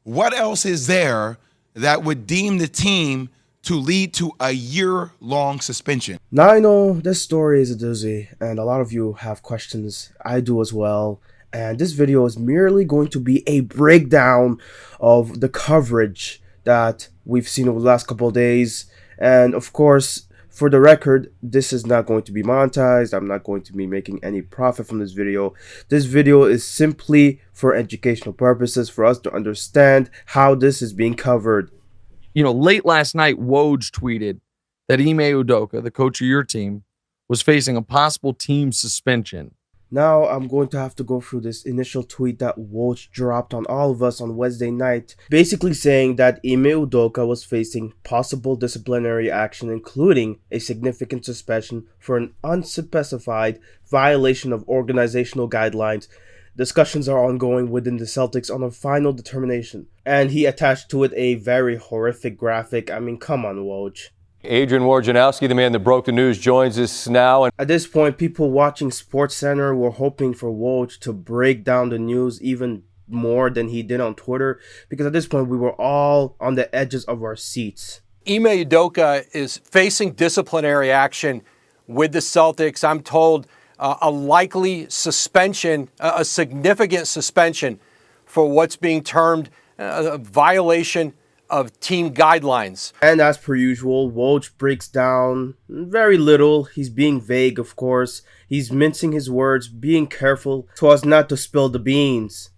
what else is there that would deem the team to lead to a year-long suspension? Now I know this story is a doozy, and a lot of you have questions. I do as well. And this video is merely going to be a breakdown of the coverage that we've seen over the last couple of days. And of course, for the record, this is not going to be monetized. I'm not going to be making any profit from this video. This video is simply for educational purposes, for us to understand how this is being covered. You know, late last night, Woj tweeted that Ime Udoka, the coach of your team, was facing a possible team suspension. Now I'm going to have to go through this initial tweet that Woj dropped on all of us on Wednesday night, basically saying that Ime Udoka was facing possible disciplinary action, including a significant suspension for an unspecified violation of organizational guidelines. Discussions are ongoing within the Celtics on a final determination. And he attached to it a very horrific graphic. I mean, come on, Woj. Adrian Wojnarowski, the man that broke the news, joins us now. At this point, people watching SportsCenter were hoping for Woj to break down the news even more than he did on Twitter, because at this point, we were all on the edges of our seats. Ime Udoka is facing disciplinary action with the Celtics. I'm told a likely suspension, a significant suspension for what's being termed a violation of team guidelines. And as per usual, Woj breaks down very little. He's being vague, of course. He's mincing his words, being careful so as not to spill the beans.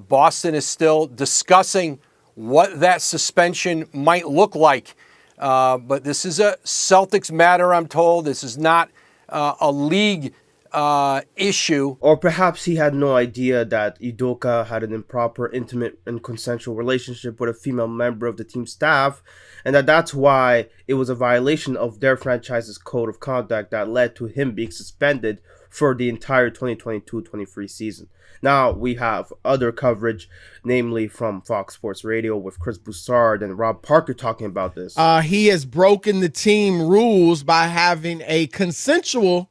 Boston is still discussing what that suspension might look like. But this is a Celtics matter, I'm told. This is not a league issue. Or perhaps he had no idea that Udoka had an improper, intimate, and consensual relationship with a female member of the team staff, and that's why it was a violation of their franchise's code of conduct that led to him being suspended for the entire 2022-23 season. Now we have other coverage, namely from Fox Sports Radio with Chris Broussard and Rob Parker talking about this. He has broken the team rules by having a consensual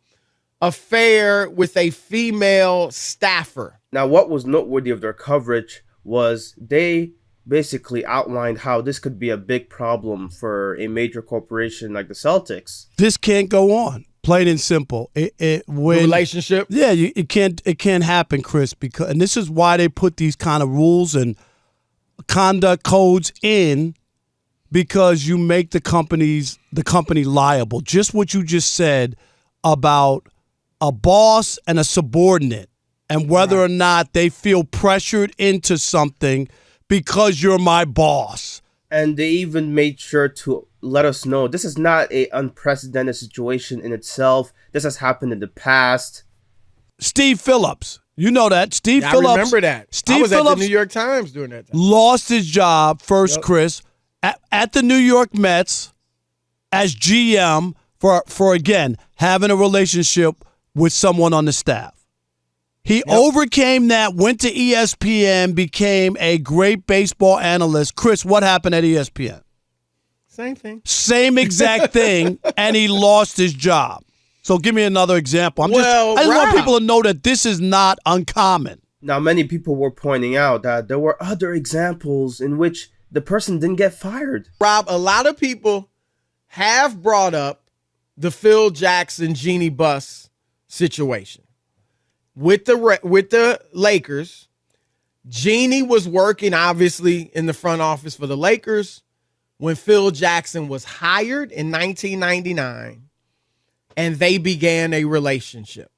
affair with a female staffer. Now, what was noteworthy of their coverage was they basically outlined how this could be a big problem for a major corporation like the Celtics. This can't go on. Plain and simple. When relationship? Yeah, it can't happen, Chris. And this is why they put these kind of rules and conduct codes in, because you make the company liable. Just what you just said about a boss and a subordinate, and whether or not they feel pressured into something because you're my boss. And they even made sure to let us know this is not an unprecedented situation in itself. This has happened in the past. Steve Phillips, you know that. I remember that. I was Phillips at the New York Times during that time. Lost his job first, Chris, at the New York Mets as GM for again, having a relationship with someone on the staff. He overcame that, went to ESPN, became a great baseball analyst. Chris, what happened at ESPN? Same thing. Same exact thing, and he lost his job. So give me another example. I just want people to know that this is not uncommon. Now, many people were pointing out that there were other examples in which the person didn't get fired. Rob, a lot of people have brought up the Phil Jackson Jeannie Buss situation with the Lakers. Jeannie was working obviously in the front office for the Lakers when Phil Jackson was hired in 1999, and they began a relationship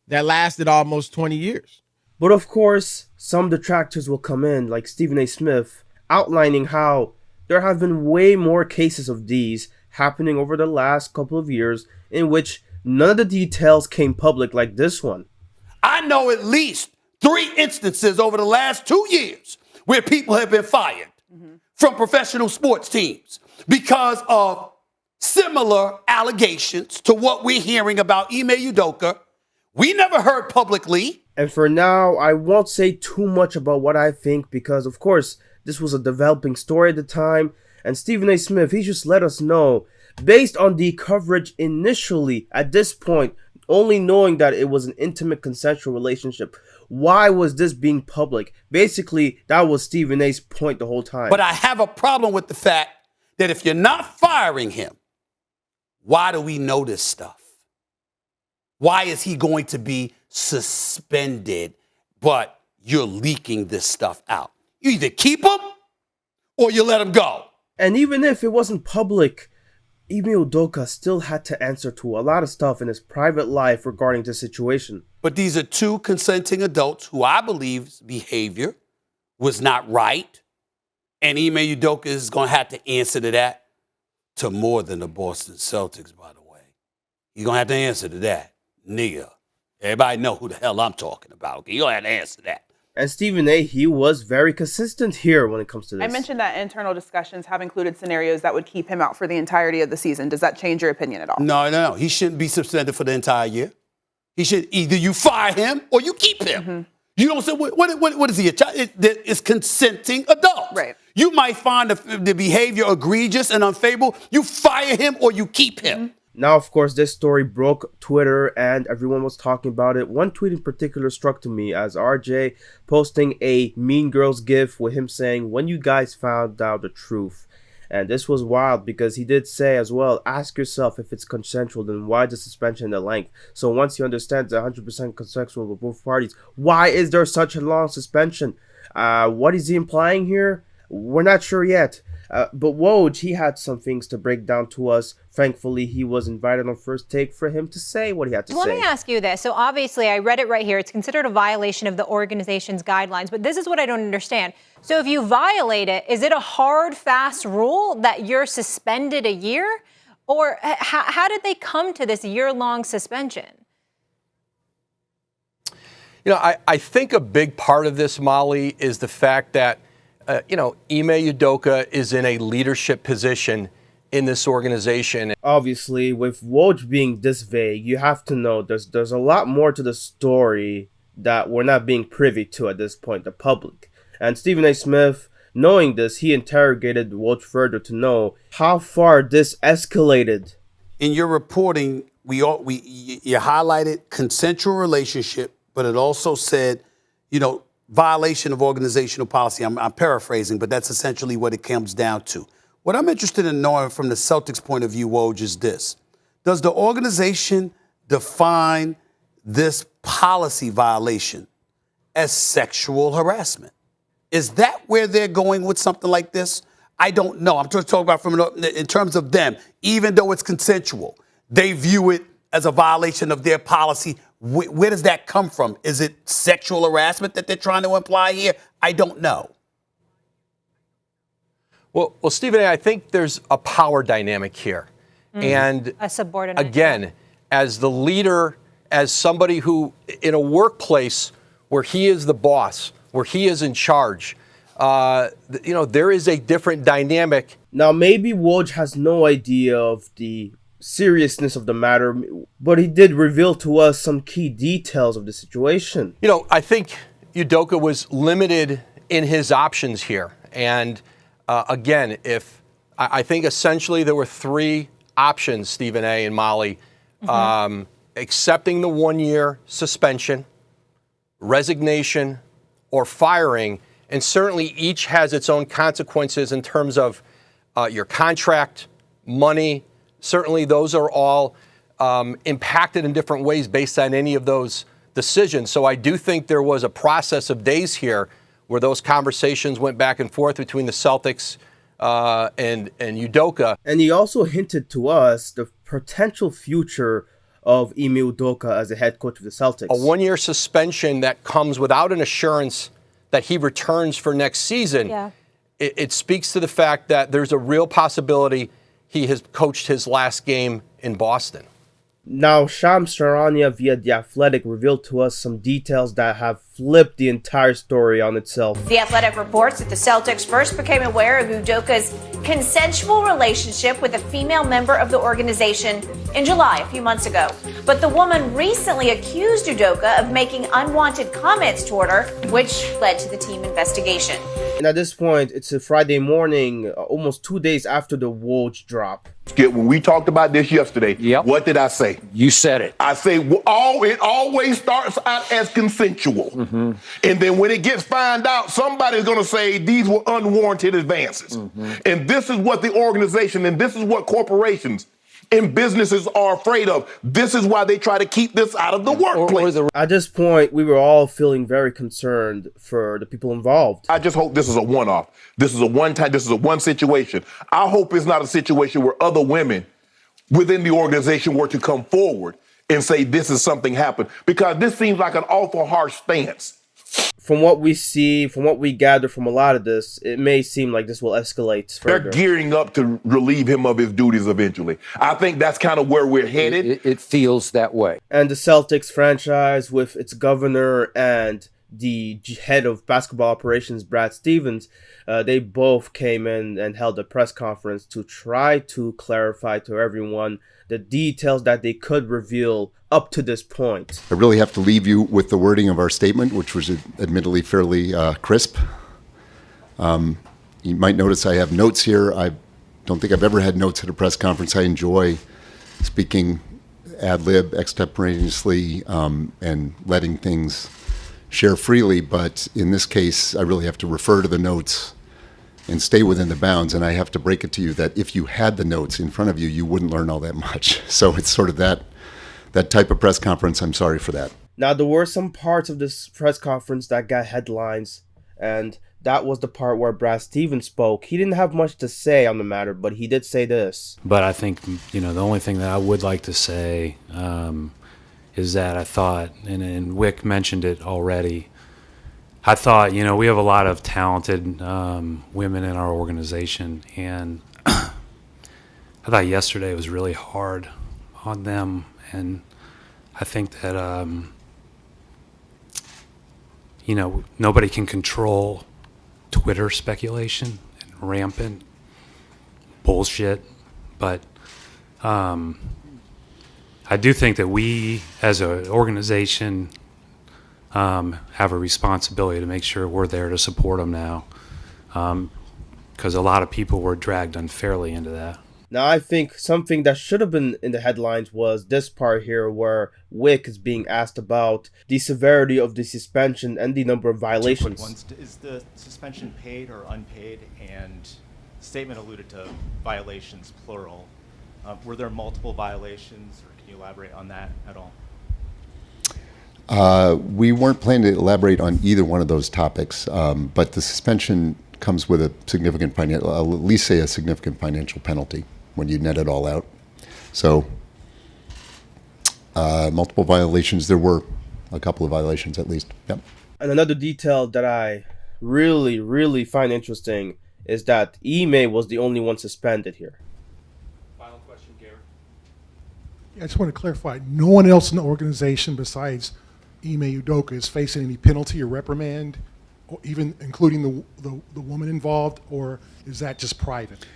that lasted almost 20 years. But of course, some detractors will come in, like Stephen A. Smith, outlining how there have been way more cases of these happening over the last couple of years in which none of the details came public like this one. I know at least 3 instances over the last 2 years where people have been fired from professional sports teams because of similar allegations to what we're hearing about Ime Udoka. We never heard publicly. And for now, I won't say too much about what I think because, of course, this was a developing story at the time. And Stephen A. Smith, he just let us know, based on the coverage initially at this point, only knowing that it was an intimate consensual relationship, Why was this being public? Basically, that was Stephen A's point the whole time. But I have a problem with the fact that if you're not firing him, why do we know this stuff? Why is he going to be suspended, but you're leaking this stuff out? You either keep him or you let him go. And even if it wasn't public, Ime Udoka still had to answer to a lot of stuff in his private life regarding this situation. But these are two consenting adults who I believe's behavior was not right. And Ime Udoka is going to have to answer to that, to more than the Boston Celtics, by the way. He's going to have to answer to that. Nigga. Everybody know who the hell I'm talking about. Okay? You're going to have to answer that. And Stephen A, he was very consistent here when it comes to this. I mentioned that internal discussions have included scenarios that would keep him out for the entirety of the season. Does that change your opinion at all? No. He shouldn't be suspended for the entire year. He should either you fire him or you keep him. Mm-hmm. You don't say, what is he, a child? It's consenting adults. Right. You might find the behavior egregious and unfavorable. You fire him or you keep him. Mm-hmm. Now, of course, this story broke Twitter and everyone was talking about it. One tweet in particular struck to me as RJ posting a Mean Girls gif with him saying, "When you guys found out the truth." And this was wild because he did say as well, ask yourself if it's consensual, then why the suspension and the length? So once you understand it's 100% consensual with both parties, why is there such a long suspension? What is he implying here? We're not sure yet. But Woj, he had some things to break down to us. Thankfully, he was invited on First Take for him to say what he had to say. Let me ask you this. So obviously, I read it right here. It's considered a violation of the organization's guidelines. But this is what I don't understand. So if you violate it, is it a hard, fast rule that you're suspended a year? Or how did they come to this year-long suspension? You know, I think a big part of this, Molly, is the fact that Ime Udoka is in a leadership position in this organization. Obviously, with Woj being this vague, you have to know there's a lot more to the story that we're not being privy to at this point, the public. And Stephen A. Smith, knowing this, he interrogated Woj further to know how far this escalated. In your reporting, you highlighted consensual relationship, but it also said, violation of organizational policy. I'm paraphrasing, but that's essentially what it comes down to. What I'm interested in knowing from the Celtics' point of view, Woj, is this. Does the organization define this policy violation as sexual harassment? Is that where they're going with something like this? I don't know. I'm just talking about in terms of them. Even though it's consensual, they view it as a violation of their policy. Where does that come from? Is it sexual harassment that they're trying to imply here? I don't know. Well, Stephen A., I think there's a power dynamic here. And a subordinate. Again, as the leader, as somebody who, in a workplace where he is the boss, where he is in charge, there is a different dynamic. Now, maybe Woj has no idea of the seriousness of the matter, but he did reveal to us some key details of the situation. I think Udoka was limited in his options here. And again, I think essentially there were three options, Stephen A. and Molly, accepting the 1-year suspension, resignation, or firing. And certainly each has its own consequences in terms of your contract, money. Certainly those are all impacted in different ways based on any of those decisions. So I do think there was a process of days here where those conversations went back and forth between the Celtics and Udoka. And he also hinted to us the potential future of Ime Udoka as the head coach of the Celtics. A 1-year suspension that comes without an assurance that he returns for next season. Yeah. It speaks to the fact that there's a real possibility he has coached his last game in Boston. Now, Shams Charania via The Athletic revealed to us some details that have flipped the entire story on itself. The Athletic reports that the Celtics first became aware of Udoka's consensual relationship with a female member of the organization in July, a few months ago. But the woman recently accused Udoka of making unwanted comments toward her, which led to the team investigation. And at this point, it's a Friday morning, almost 2 days after the Woj drop. Skip, when we talked about this yesterday, what did I say? You said it. I say it always starts out as consensual. And then when it gets found out, somebody's going to say these were unwarranted advances. And this is what the organization and this is what corporations and businesses are afraid of. This is why they try to keep this out of the workplace. At this point, we were all feeling very concerned for the people involved. I just hope this is a one-off. This is a one-time, this is a one situation. I hope it's not a situation where other women within the organization were to come forward and say this is something happened, because this seems like an awful harsh stance. From what we see, from what we gather from a lot of this, it may seem like this will escalate further. They're gearing up to relieve him of his duties eventually. I think that's kind of where we're headed. It feels that way. And the Celtics franchise, with its governor and the head of basketball operations, Brad Stevens, they both came in and held a press conference to try to clarify to everyone the details that they could reveal up to this point. I really have to leave you with the wording of our statement, which was admittedly fairly crisp. You might notice I have notes here. I don't think I've ever had notes at a press conference. I enjoy speaking ad lib, extemporaneously, and letting things share freely. But in this case, I really have to refer to the notes and stay within the bounds. And I have to break it to you that if you had the notes in front of you, you wouldn't learn all that much. So it's sort of that type of press conference. I'm sorry for that. Now, there were some parts of this press conference that got headlines, and that was the part where Brad Stevens spoke. He didn't have much to say on the matter, but he did say this. But I think, the only thing that I would like to say is that I thought, and Wick mentioned it already, I thought, we have a lot of talented women in our organization, and I thought yesterday was really hard on them, and I think that, nobody can control Twitter speculation and rampant bullshit, but I do think that we, as an organization, have a responsibility to make sure we're there to support them now, because a lot of people were dragged unfairly into that. Now, I think something that should have been in the headlines was this part here where Wick is being asked about the severity of the suspension and the number of violations. Is the suspension paid or unpaid? And the statement alluded to violations, plural. Were there multiple violations, or can you elaborate on that at all? We weren't planning to elaborate on either one of those topics, but the suspension comes with a significant I'll at least say a significant financial penalty when you net it all out. So multiple violations, there were a couple of violations at least. Yep. And another detail that I really, really find interesting is that Ime was the only one suspended here. Final question, Gary. I just want to clarify, no one else in the organization besides Ime Udoka is facing any penalty or reprimand, or even including the woman involved, or is that just private?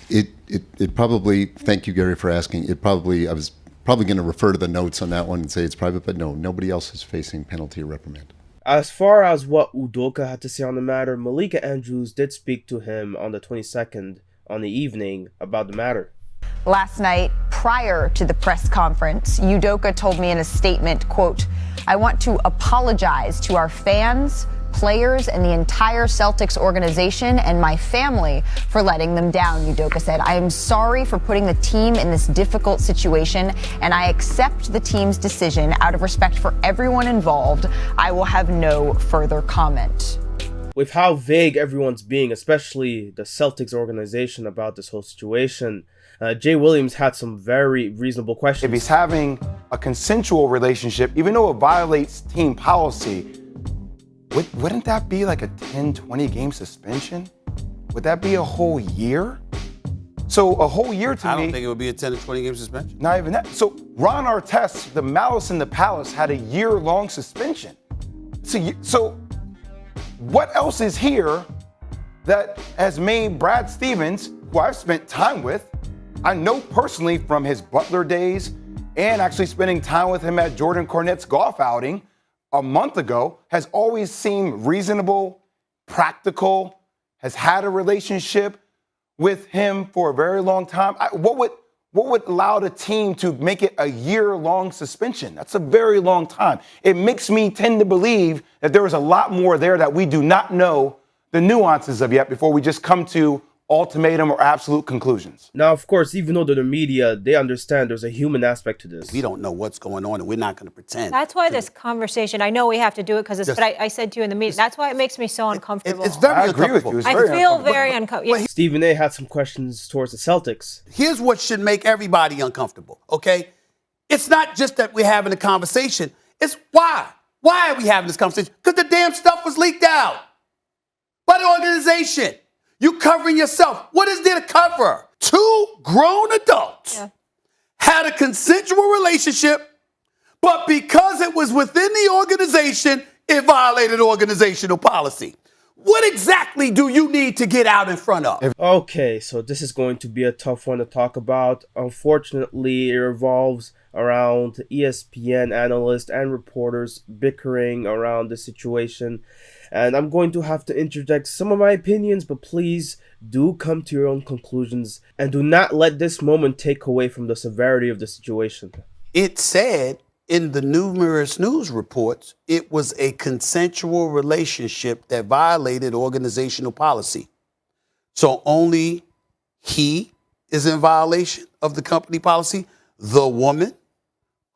It probably, thank you, Gary, for asking. I was probably going to refer to the notes on that one and say it's private, but no, nobody else is facing penalty or reprimand. As far as what Udoka had to say on the matter, Malika Andrews did speak to him on the 22nd on the evening about the matter. Last night, prior to the press conference, Udoka told me in a statement, quote, "I want to apologize to our fans, players, and the entire Celtics organization and my family for letting them down," Udoka said. "I am sorry for putting the team in this difficult situation, and I accept the team's decision out of respect for everyone involved. I will have no further comment." With how vague everyone's being, especially the Celtics organization about this whole situation, Jay Williams had some very reasonable questions. If he's having a consensual relationship, even though it violates team policy, wouldn't that be like a 10, 20 game suspension? Would that be a whole year? So a whole year to me. I don't think it would be a 10 to 20 game suspension. Not even that. So Ron Artest, the Malice in the Palace, had a year-long suspension. So what else is here that has made Brad Stevens, who I've spent time with, I know personally from his Butler days and actually spending time with him at Jordan Cornett's golf outing a month ago, has always seemed reasonable, practical, has had a relationship with him for a very long time. What would allow the team to make it a year-long suspension? That's a very long time. It makes me tend to believe that there is a lot more there that we do not know the nuances of yet before we just come to ultimatum or absolute conclusions. Now, of course, even though they're the media, they understand there's a human aspect to this. We don't know what's going on, and we're not going to pretend. That's why this conversation, I know we have to do it because but I said to you in the meeting, that's why it makes me so uncomfortable. It's very uncomfortable. I feel very uncomfortable. Stephen A had some questions towards the Celtics. Here's what should make everybody uncomfortable, okay? It's not just that we're having a conversation. It's why. Why are we having this conversation? Because the damn stuff was leaked out by the organization. You covering yourself. What is there to cover? 2 grown adults had a consensual relationship, but because it was within the organization, it violated organizational policy. What exactly do you need to get out in front of? Okay, so this is going to be a tough one to talk about. Unfortunately, it revolves around ESPN analysts and reporters bickering around the situation. And I'm going to have to interject some of my opinions, but please do come to your own conclusions and do not let this moment take away from the severity of the situation. It said in the numerous news reports, it was a consensual relationship that violated organizational policy. So only he is in violation of the company policy. The woman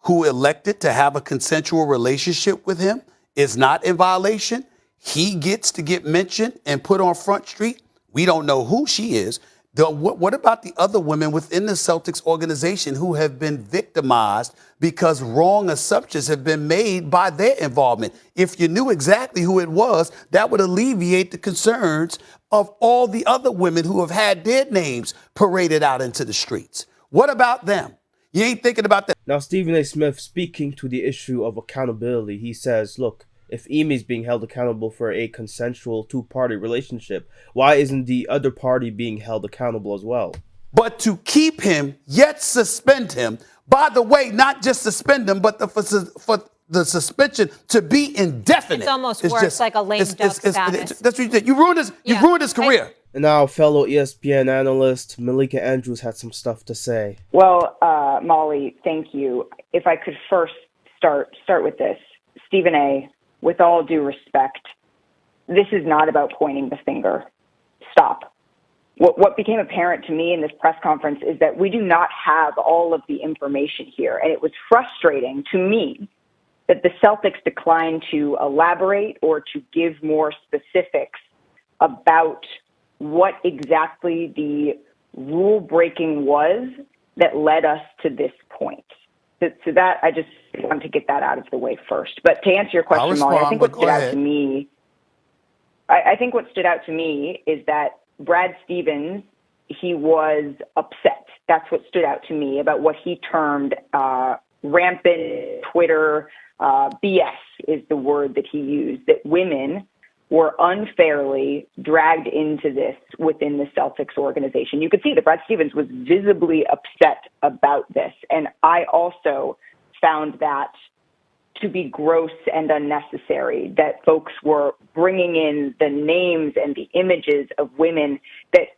who elected to have a consensual relationship with him is not in violation. He gets to get mentioned and put on Front Street. We don't know who she is. What about the other women within the Celtics organization who have been victimized because wrong assumptions have been made by their involvement? If you knew exactly who it was, that would alleviate the concerns of all the other women who have had their names paraded out into the streets. What about them? You ain't thinking about that. Now, Stephen A. Smith, speaking to the issue of accountability, he says, look, if Ime is being held accountable for a consensual 2-party relationship, why isn't the other party being held accountable as well? But to keep him, yet suspend him, by the way, not just suspend him, but for the suspension to be indefinite. It's almost worse, like a lame duck status. That's what you did. You ruined his career. And now, fellow ESPN analyst Malika Andrews had some stuff to say. Well, Molly, thank you. If I could first start with this. Stephen A., with all due respect, this is not about pointing the finger. Stop. What became apparent to me in this press conference is that we do not have all of the information here. And it was frustrating to me that the Celtics declined to elaborate or to give more specifics about what exactly the rule breaking was that led us to this point. So that I just want to get that out of the way first. But to answer your question, Molly, I think what stood out to me, I think what stood out to me is that Brad Stevens, he was upset. That's what stood out to me about what he termed rampant Twitter BS is the word that he used, that women were unfairly dragged into this within the Celtics organization. You could see that Brad Stevens was visibly upset about this. And I also found that to be gross and unnecessary, that folks were bringing in the names and the images of women that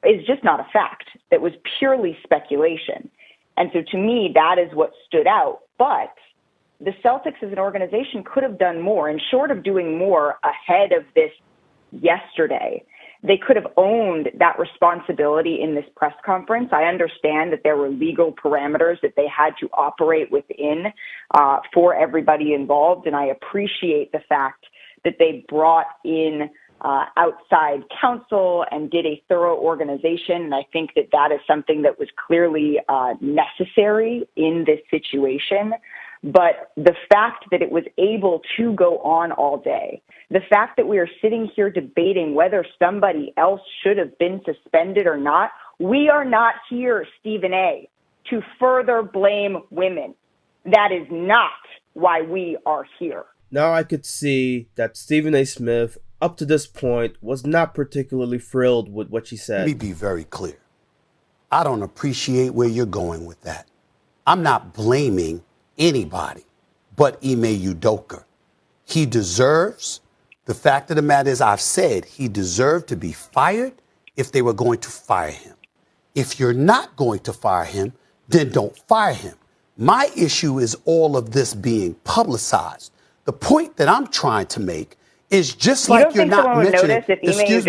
is just not a fact. That was purely speculation. And so to me, that is what stood out. But the Celtics as an organization could have done more, and short of doing more ahead of this yesterday, they could have owned that responsibility in this press conference. I understand that there were legal parameters that they had to operate within for everybody involved, and I appreciate the fact that they brought in outside counsel and did a thorough organization. And I think that that is something that was clearly necessary in this situation. But the fact that it was able to go on all day, the fact that we are sitting here debating whether somebody else should have been suspended or not, we are not here, Stephen A., to further blame women. That is not why we are here. Now I could see that Stephen A. Smith, up to this point, was not particularly thrilled with what she said. Let me be very clear. I don't appreciate where you're going with that. I'm not blaming anybody but Ime Udoka. He deserves The fact of the matter is, I've said he deserved to be fired if they were going to fire him. If you're not going to fire him, then don't fire him. My issue is all of this being publicized. The point that I'm trying to make is just like you're not mentioning. Excuse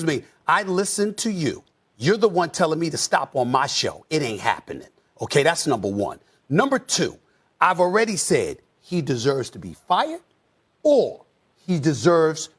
me. I listened to you. You're the one telling me to stop on my show. It ain't happening. Okay, that's number one. Number two, I've already said he deserves to be fired, or he deserves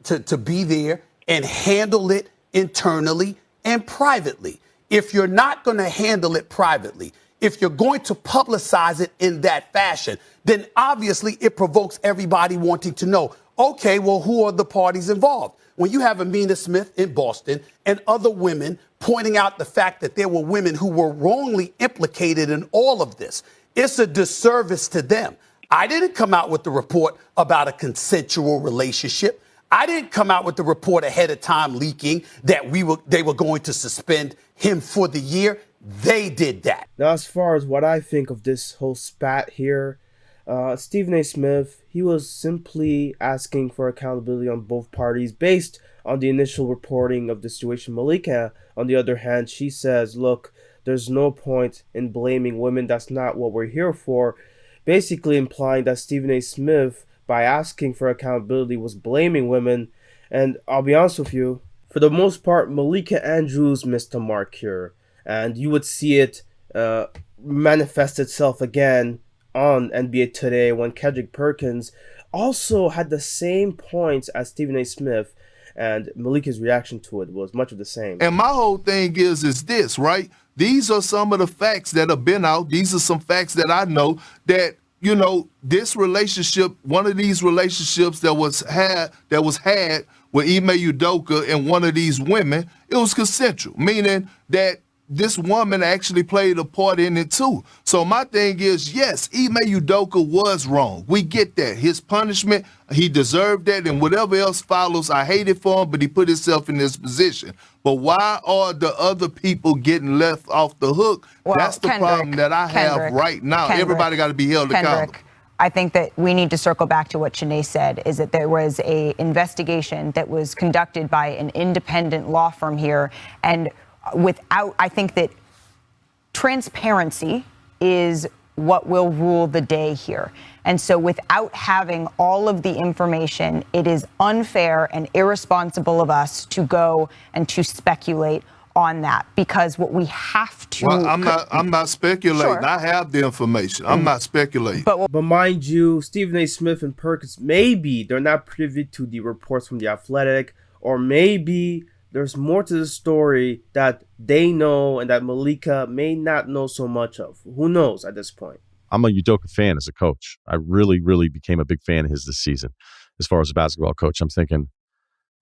to be there and handle it internally and privately. If you're not going to handle it privately, if you're going to publicize it in that fashion, then obviously it provokes everybody wanting to know, okay, well, who are the parties involved? When you have Amina Smith in Boston and other women pointing out the fact that there were women who were wrongly implicated in all of this, it's a disservice to them. I didn't come out with the report about a consensual relationship. I didn't come out with the report ahead of time leaking that they were going to suspend him for the year. They did that. Now, as far as what I think of this whole spat here, Stephen A. Smith, he was simply asking for accountability on both parties based on the initial reporting of the situation. Malika, on the other hand, she says, look, there's no point in blaming women. That's not what we're here for. Basically implying that Stephen A. Smith, by asking for accountability, was blaming women. And I'll be honest with you, for the most part, Malika Andrews missed the mark here. And you would see it manifest itself again on NBA Today when Kendrick Perkins also had the same points as Stephen A. Smith, and Malika's reaction to it was much of the same. And my whole thing is this, right? These are some of the facts that have been out. These are some facts that I know that, you know, this relationship, one of these relationships that was had with Ime Udoka and one of these women, it was consensual, meaning that this woman actually played a part in it too. So my thing is, yes, Ime Udoka was wrong. We get that. His punishment, he deserved that, and whatever else follows, I hate it for him, but he put himself in this position. But why are the other people getting left off the hook? Well, that's the problem that I have right now. Everybody got to be held accountable. I think that we need to circle back to what Shanae said, is that there was a investigation that was conducted by an independent law firm here, and I think that transparency is what will rule the day here. And so without having all of the information, it is unfair and irresponsible of us to go and to speculate on that, because what we have to... Well, I'm not speculating. Sure. I have the information. I'm not speculating. But mind you, Stephen A. Smith and Perkins, maybe they're not privy to the reports from The Athletic, or maybe there's more to the story that they know and that Malika may not know so much of. Who knows at this point? I'm a Udoka fan as a coach. I really, really became a big fan of his this season. As far as a basketball coach, I'm thinking,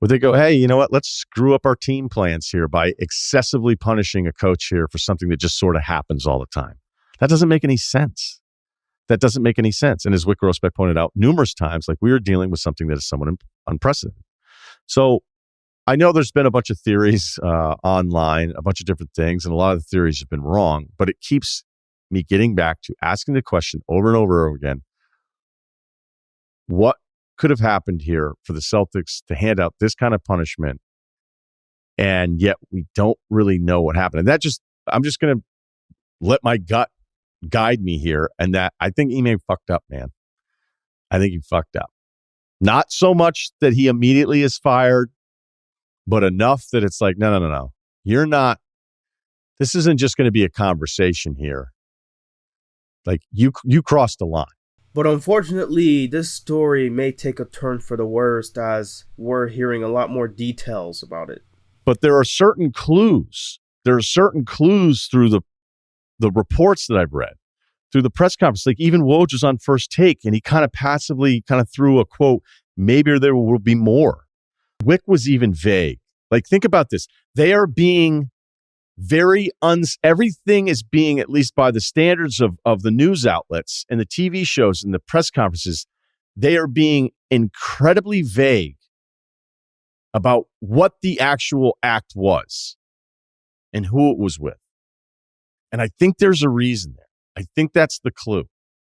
would they go, hey, you know what? Let's screw up our team plans here by excessively punishing a coach here for something that just sort of happens all the time. That doesn't make any sense. That doesn't make any sense. And as Wick Grossbeck pointed out numerous times, like, we are dealing with something that is somewhat unprecedented. So I know there's been a bunch of theories online, a bunch of different things, and a lot of the theories have been wrong, but it keeps me getting back to asking the question over and over again, what could have happened here for the Celtics to hand out this kind of punishment, and yet we don't really know what happened? And I'm just going to let my gut guide me here, and that I think Ime fucked up, man. I think he fucked up. Not so much that he immediately is fired, but enough that it's like, no. You're not, this isn't just going to be a conversation here. Like, you crossed the line. But unfortunately, this story may take a turn for the worst, as we're hearing a lot more details about it. But there are certain clues. There are certain clues through the reports that I've read, through the press conference. Like, even Woj was on First Take, and he kind of passively threw a quote, maybe there will be more. Wick was even vague. Like, think about this. They are being everything is being, at least by the standards of the news outlets and the TV shows and the press conferences, they are being incredibly vague about what the actual act was and who it was with. And I think there's a reason there. I think that's the clue.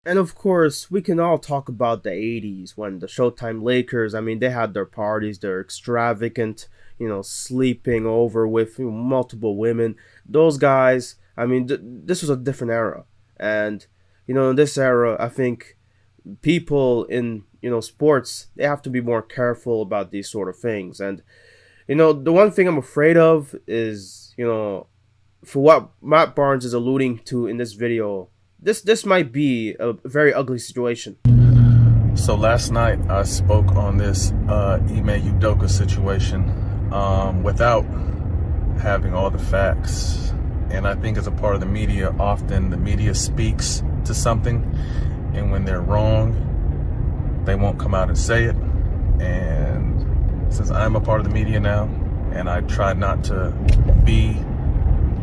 And of course, we can all talk about the 80s when the Showtime Lakers, I mean, they had their parties, their extravagant, sleeping over with multiple women. Those guys, I mean, this was a different era. And, in this era, I think people in, sports, they have to be more careful about these sort of things. And, the one thing I'm afraid of is, for what Matt Barnes is alluding to in this video, this might be a very ugly situation. So last night I spoke on this Ime Udoka situation without having all the facts. And I think as a part of the media, often the media speaks to something, and when they're wrong, they won't come out and say it. And since I'm a part of the media now, and I try not to be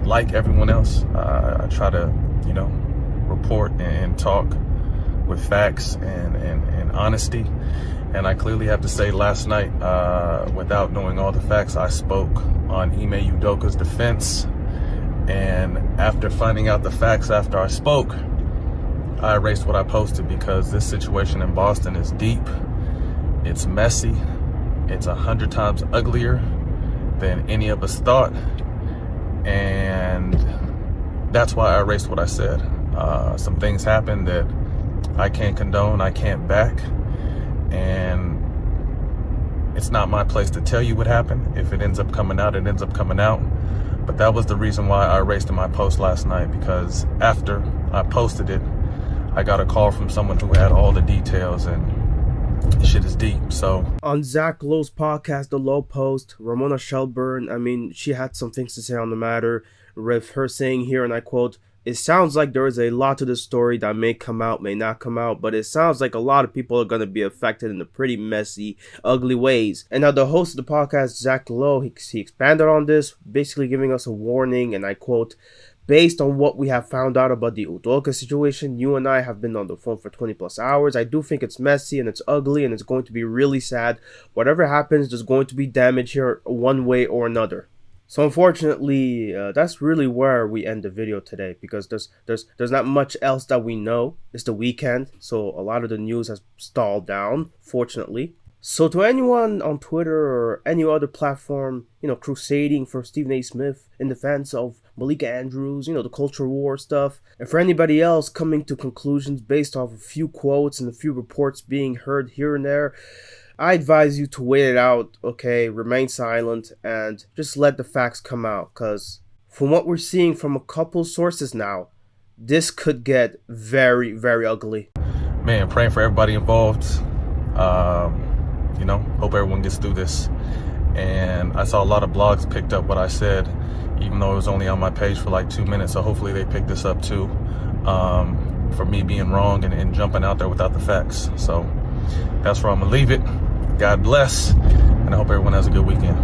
like everyone else, I try to, report and talk with facts and honesty. And I clearly have to say last night, without knowing all the facts, I spoke on Ime Udoka's defense. And after finding out the facts after I spoke, I erased what I posted, because this situation in Boston is deep, it's messy, it's 100 times uglier than any of us thought. And that's why I erased what I said. Some things happened that I can't condone, I can't back, and it's not my place to tell you what happened. If it ends up coming out, it ends up coming out. But that was the reason why I erased my post last night, because after I posted it, I got a call from someone who had all the details, and shit is deep. So on Zach Lowe's podcast, The Low Post, Ramona Shelburne, I mean, she had some things to say on the matter, with her saying here, and I quote, "It sounds like there is a lot to this story that may come out, may not come out, but it sounds like a lot of people are going to be affected in a pretty messy, ugly ways." And now the host of the podcast, Zach Lowe, he expanded on this, basically giving us a warning, and I quote, "Based on what we have found out about the Udoka situation, you and I have been on the phone for 20 plus hours. I do think it's messy and it's ugly and it's going to be really sad. Whatever happens, there's going to be damage here one way or another." So unfortunately, that's really where we end the video today, because there's not much else that we know. It's the weekend, so a lot of the news has stalled down, fortunately. So to anyone on Twitter or any other platform, crusading for Stephen A. Smith in defense of Malika Andrews, the culture war stuff, and for anybody else coming to conclusions based off a few quotes and a few reports being heard here and there, I advise you to wait it out, okay? Remain silent and just let the facts come out, because from what we're seeing from a couple sources now, this could get very, very ugly. Man, praying for everybody involved. Hope everyone gets through this. And I saw a lot of blogs picked up what I said, even though it was only on my page for like 2 minutes. So hopefully they pick this up too, for me being wrong and jumping out there without the facts. So that's where I'm gonna leave it. God bless, and I hope everyone has a good weekend.